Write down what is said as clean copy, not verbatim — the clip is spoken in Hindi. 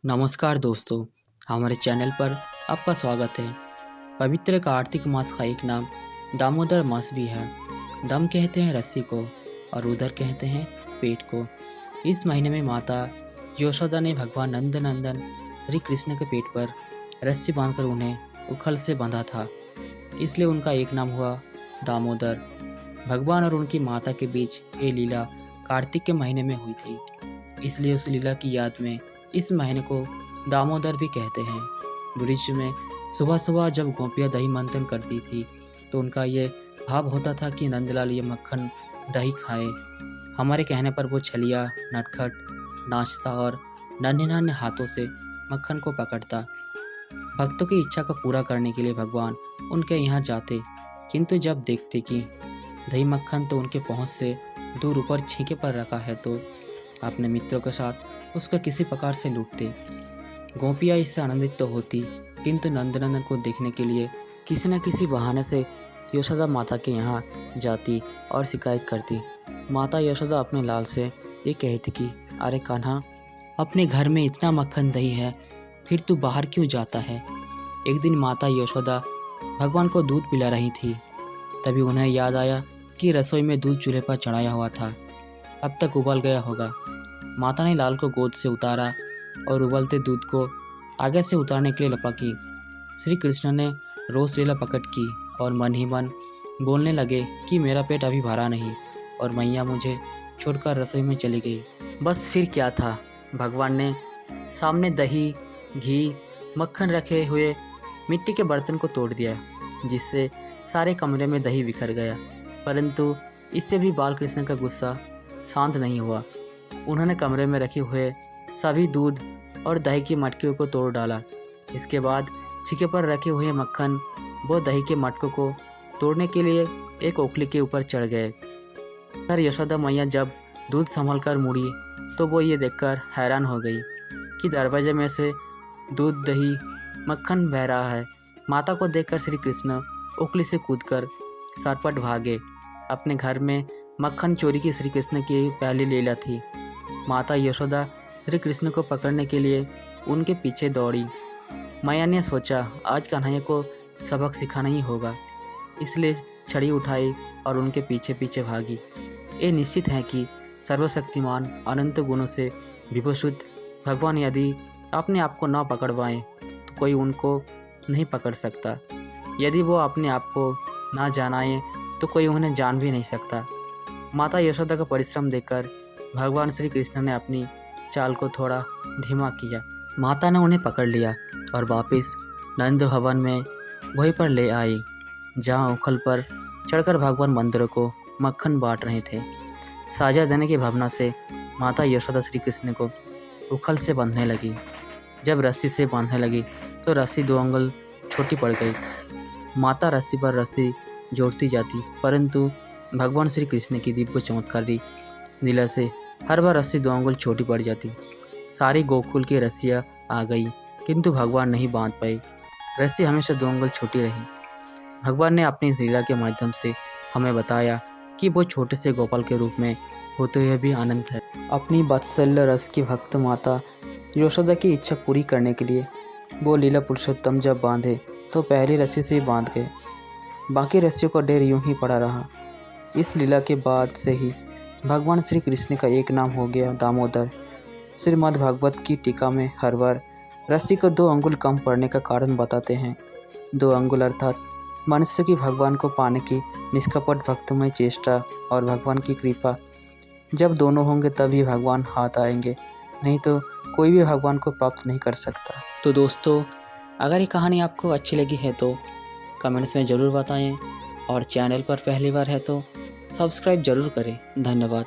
नमस्कार दोस्तों, हमारे चैनल पर आपका स्वागत है। पवित्र कार्तिक मास का एक नाम दामोदर मास भी है। दम कहते हैं रस्सी को और उदर कहते हैं पेट को। इस महीने में माता यशोदा ने भगवान नंद नंदन श्री कृष्ण के पेट पर रस्सी बांधकर उन्हें उखल से बांधा था, इसलिए उनका एक नाम हुआ दामोदर। भगवान और उनकी माता के बीच ये लीला कार्तिक के महीने में हुई थी, इसलिए उस लीला की याद में इस महीने को दामोदर भी कहते हैं। ब्रिज में सुबह सुबह जब गोपियाँ दही मंथन करती थी तो उनका ये भाव होता था कि नंदलाल ये मक्खन दही खाए। हमारे कहने पर वो छलिया नटखट नाचता और नन्हे नन्हे हाथों से मक्खन को पकड़ता। भक्तों की इच्छा को पूरा करने के लिए भगवान उनके यहाँ जाते, किंतु जब देखते कि दही मक्खन तो उनके पहुँच से दूर ऊपर छींके पर रखा है तो अपने मित्रों के साथ उसको किसी प्रकार से लूटते। गोपियाँ इससे आनंदित तो होती, किंतु नंदनंदन को देखने के लिए किसी न किसी बहाने से यशोदा माता के यहाँ जाती और शिकायत करती। माता यशोदा अपने लाल से ये कहती कि अरे कान्हा, अपने घर में इतना मक्खन दही है, फिर तू बाहर क्यों जाता है। एक दिन माता यशोदा भगवान को दूध पिला रही थी, तभी उन्हें याद आया कि रसोई में दूध चूल्हे पर चढ़ाया हुआ था, अब तक उबल गया होगा। माता ने लाल को गोद से उतारा और उबलते दूध को आगे से उतारने के लिए लपकी। श्री कृष्ण ने रोष लीला प्रकट की और मन ही मन बोलने लगे कि मेरा पेट अभी भरा नहीं और मैया मुझे छोड़कर रसोई में चली गई। बस फिर क्या था, भगवान ने सामने दही घी मक्खन रखे हुए मिट्टी के बर्तन को तोड़ दिया, जिससे सारे कमरे में दही बिखर गया। परंतु इससे भी बाल कृष्ण का गुस्सा शांत नहीं हुआ। उन्होंने कमरे में रखे हुए सभी दूध और दही की मटकियों को तोड़ डाला। इसके बाद छीके पर रखे हुए मक्खन वो दही के मटकों को तोड़ने के लिए एक ओखली के ऊपर चढ़ गए। पर यशोदा मैया जब दूध संभल कर मुड़ी तो वो ये देखकर हैरान हो गई कि दरवाजे में से दूध दही मक्खन बह रहा है। माता को देखकर श्री कृष्ण ओखली से कूदकर सरपट भागे। अपने घर में मक्खन चोरी की श्री कृष्ण की पहली लीला थी। माता यशोदा श्री कृष्ण को पकड़ने के लिए उनके पीछे दौड़ी। मैया ने सोचा आज कन्हैया को सबक सिखाना ही होगा, इसलिए छड़ी उठाई और उनके पीछे पीछे भागी। ये निश्चित है कि सर्वशक्तिमान अनंत गुणों से विभूषित भगवान यदि अपने आप को न पकड़वाएं तो कोई उनको नहीं पकड़ सकता। यदि वो अपने आप को ना जानाएं तो कोई उन्हें जान भी नहीं सकता। माता यशोदा का परिश्रम देखकर भगवान श्री कृष्ण ने अपनी चाल को थोड़ा धीमा किया। माता ने उन्हें पकड़ लिया और वापस नंद भवन में वहीं पर ले आई, जहां उखल पर चढ़कर भगवान मंदिरों को मक्खन बांट रहे थे। साजा देने की भावना से माता यशोदा श्री कृष्ण को उखल से बांधने लगी। जब रस्सी से बांधने लगी तो रस्सी 2 अंगुल छोटी पड़ गई। माता रस्सी पर रस्सी जोड़ती जाती, परंतु भगवान श्री कृष्ण की दिव्य चमत्कारी लीला से हर बार रस्सी 2 अंगुल छोटी पड़ जाती। सारी गोकुल की रस्सियाँ आ गई, किंतु भगवान नहीं बांध पाए। रस्सी हमेशा 2 अंगुल छोटी रही। भगवान ने अपनी इस लीला के माध्यम से हमें बताया कि वो छोटे से गोपाल के रूप में होते हुए भी अनंत है। अपनी वात्सल्य रस की भक्त माता यशोदा की इच्छा पूरी करने के लिए वो लीला पुरुषोत्तम जब बांधे तो पहली रस्सी से ही बांध गए, बाकी रस्सियों का ढेर यूं ही पड़ा रहा। इस लीला के बाद से ही भगवान श्री कृष्ण का एक नाम हो गया दामोदर। श्रीमद् भागवत की टीका में हर बार रस्सी को 2 अंगुल कम पड़ने का कारण बताते हैं। 2 अंगुल अर्थात मनुष्य की भगवान को पाने की निष्कपट भक्तमय चेष्टा और भगवान की कृपा। जब दोनों होंगे तभी भगवान हाथ आएंगे, नहीं तो कोई भी भगवान को प्राप्त नहीं कर सकता। तो दोस्तों, अगर ये कहानी आपको अच्छी लगी है तो कमेंट्स में ज़रूर बताएं और चैनल पर पहली बार है तो सब्सक्राइब ज़रूर करें। धन्यवाद।